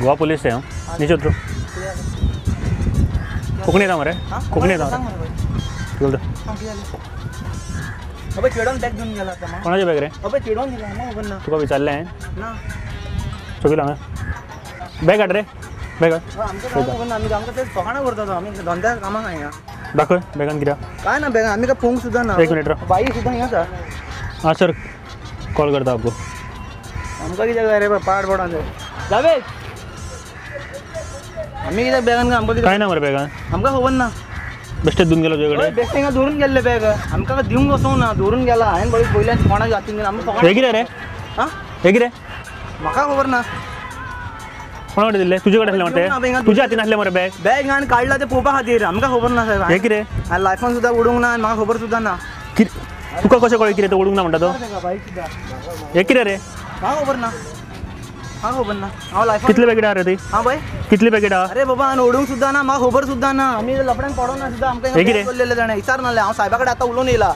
Goa police से हूँ, नीचे उतरो। कोकणी था मरे, कोकणी था बोल दे। अबे चिडवून बॅग घेऊन गेला होता मग. कोणाचे बॅग रे? अबे चिडवून गेला मग पण ना. तुका विचारले आहे ना चुकीला ना बॅग काढ रे बॅग काढ. आमचं काम पण आम्ही आमचं तेच पकाणं करतो आम्ही धंद्या कामा काय ना दाखव बॅगान किती काय ना बॅग आम्ही काय फोंग सुद्धा ना. एक मिनिट राह. बाई सुद्धा नाही का हाँ सर कॉल करता आपको. आमका किती रे पाड पडा जावे आम्ही किती बॅगान का आमका किती काय ना मरे बॅगान आमका खबर ना बेस्टेत दून गेलो तुझ्याकडे. बेस्टिंग दुरून गेले बॅग आमका का देऊन बसवू ना दुरून गेला आणि बळी पहिल्या कोणा जातीन आम्ही हे किती रे हा हे किती मका खबर ना कोणाकडे दिले तुझ्याकडे असले म्हणते तुझ्या हातीन असले मरे बॅग बॅग आणि काढला ते पोपा खातीर आमका खबर ना साहेब हे किती आणि लायफोन सुद्धा उडूंक ना म्हाका खबर सुद्धा ना तुका कशें कळ्ळें कितें तो ओडूंक ना म्हणटा तो बाईक सुद्धा हे कितें रे म्हाका खबर ना म्हाका खबर ना हांव लायफोन कितले पॅकेट आहा रे ती हा बाय कितले पॅकेट आहा अरे बाबा आणि ओडूंक सुद्धा ना म्हाका खबर सुद्धा ना आम्ही लफड्यान पडोना सुद्धा आमकां हे कितें? बोललेले जाणे विचार नाले हांव साहेबाकडे आता उलोवन येयला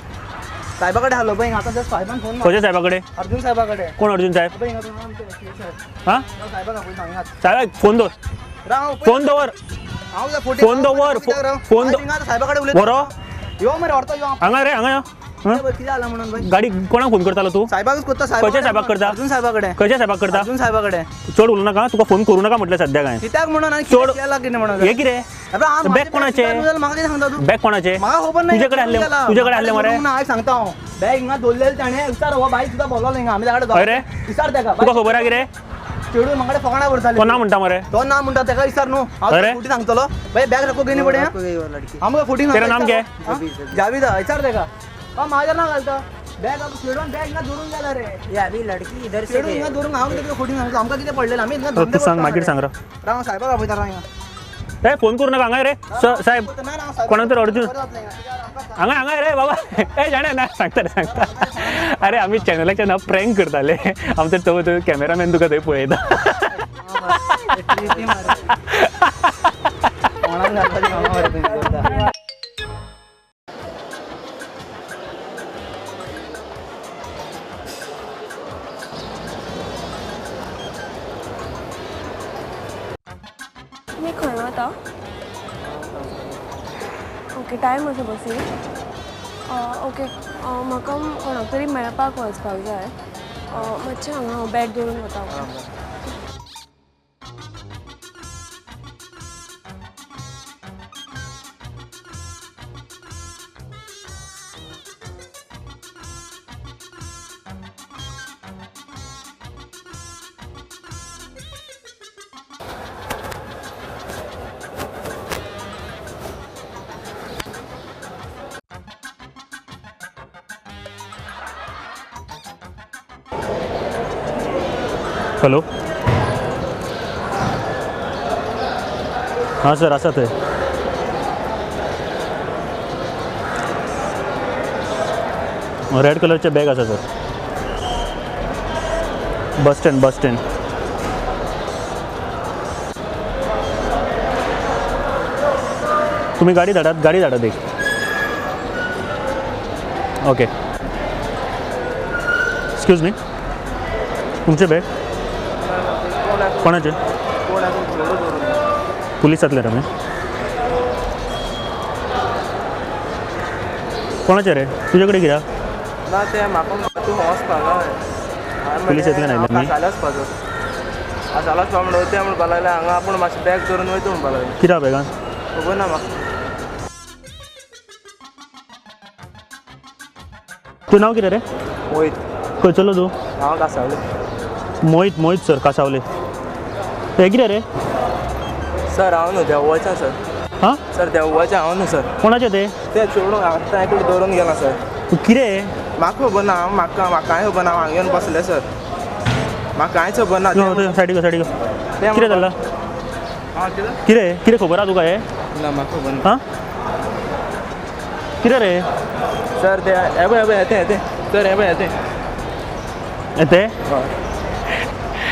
साहेबाकडे हलो पळय आता त्या साहेबान फोन मारला खंयच्या साहेबाकडे अर्जुन साहेबाकडे कोण अर्जुन साहेब पळय हिंगा तुम्हाला आमचे साहेब हा साहेबाक आपण सांगात साहेब फोन दवर राव फोन दवर हांव त्या फोटी फोन दवर फोन साहेबाकडे उलयता बरो यो मरे व्हरता यो हांगा रे हांगा यो. हं? कितें जालां म्हणून बाय गाडी कोणाक फोन करतालो तू साहेबाकच करता खंयच्या साहेबाक करता? अर्जुन साहेबाकडे खंयच्या साहेबाक करता अर्जुन साहेबाकडे चड उलोवं नाका तुका फोन करूं नाका म्हटलें सद्या काय कित्याक म्हणून आणि चोड- केला कितें म्हणून हे कितें अबे हांव बॅग कोणाचे? म्हाका कितें सांगता तू बॅग कोणाचे म्हाका खबर नाही तुझ्याकडे आसले तुझ्याकडे आसले मरे ना हांव सांगता हांव बॅग हिंगा दवरलेले ताणे विचार हो बाई सुद्धा बोललो हिंगा आमी ताकडे खंय रे विचार तेका तुका खबर आहा कितें चेडून म्हाकडे फकाणा करताले कोणा म्हणटा मरे तो ना म्हणटा तेका विचार न्हू हांव अरे? फुटी सांगतलो बाई बॅग रखो घेनी पडे आमकां फुटी तेरा नाम क्या जावीद विचार तेका हा माझ्या ना घालता बॅग चेडून बॅग हिंगा दवरून गेला रे ये अभी लड़की इधर से चेडून हिंगा दवरून हांव कितें फुटी सांगतो आमकां कितें पडलेलं आमी हिंगा तू सांग मागीर सांग रा राव साहेबाक आपयता राव हिंगा ए फोन करू नका हांगा रे साहेब ना ना साहेब कोणाक तरी अर्जुन बरें जातलें हिंगा. हांगा हांगा रे बाबा ए जाणे ना सांगता रे सांगता अरे आम्ही चॅनलाच्या ना प्रँक करताले आमचे तो कॅमेरामॅन तुका थंय पळयता कोणाक घालता ती मामा बरें तुमी करता. मी खंय वता ओके टायम असो बसी ओके म्हाका कोणाक तरी मेळपाक वचपाक जाय मातशें हांगा हांव बॅग दवरून वता हॅलो हां सर आसा थंय रेड कलरचे बॅग आसा सर बस स्टँड तुम्ही गाडी धाडात एक ओके एक्सक्यूज मी तुमचे बॅग कोणाचे पुलिसांतले रे कोणाचे रे तुझ्याकडे कित्याक ना ते म्हाका तूं वचपाक पुलिसांतल्यान आयले मी जाल्याच पाजो जाल्याच पा म्हणून ते म्हणपा लागले हांगा आपूण मातशें बॅग धरून वयता म्हणपा लागले कित्याक बॅगान खबर ना म्हाका तुझं नाव कितें रे मोहित खंयचलो तूं हांव कासावले मोहित सर कासावले हे कितें रे सर हांव न्हू देवळाच्यान सर हां सर देवळाचें हांव न्हू सर कोणाचे ते ते चेडूंक आतां एकूच दवरून गेला सर कितें म्हाका खबर ना म्हाका कांय खबर ना हांव हांगा येवन बसलें सर म्हाका कांयच खबर ना सायडीक कितें जालां हां कितें कितें खबर आहा तुका हे ना म्हाका खबर ना हां कितें रे सर ते येते सर येते येते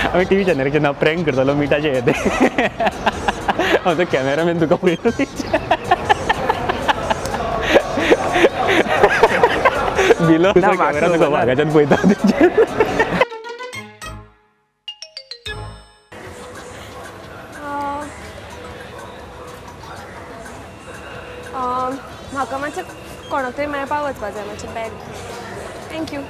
आम्ही टी व्ही चॅनलचे नाव प्रँक करतालो मिठाचे येते हांव तो कॅमेरामॅन तुका पळयलो बिलो ना, कॅमेरा मागचं तुका बघा. वागाच्यान पळयता म्हाका मातशें कोणाक तरी मेळपाक वचपा जाय मातशें बॅग थँक्यू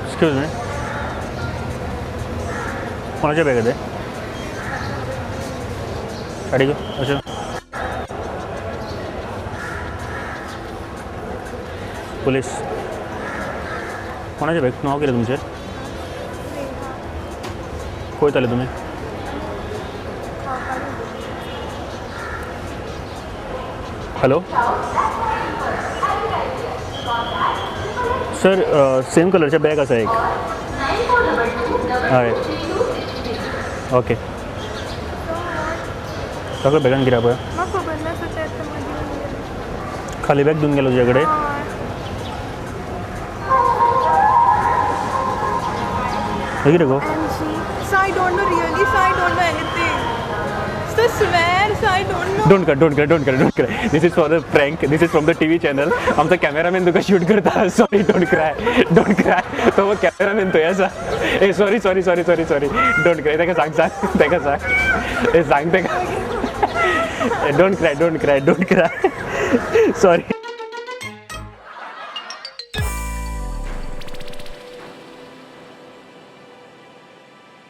एक्सक्यूज मी कोणाच्या बॅग आहे गाडी घेऊ अशा पोलीस कोणाचे बॅग नाव केलं तुमचे खंय वयताले तुमी हॅलो सर सेम कलरचे बॅग आसा एक हय ओके सगळं बॅगान कितें पळय म्हाका खबर ना सो तें मागीर खाली बॅग घेऊन गेलो तुझ्या कडेन हे कितें गो So I don't know really, so I don't know anything. So swear, so I don't know. Don't cry this is for the prank this is from the TV channel आमचा कॅमेरामॅन तुका shoot करता sorry don't cry तो cameraman थंय आसा ए sorry don't cry ताका सांग ए सांग ताका don't cry sorry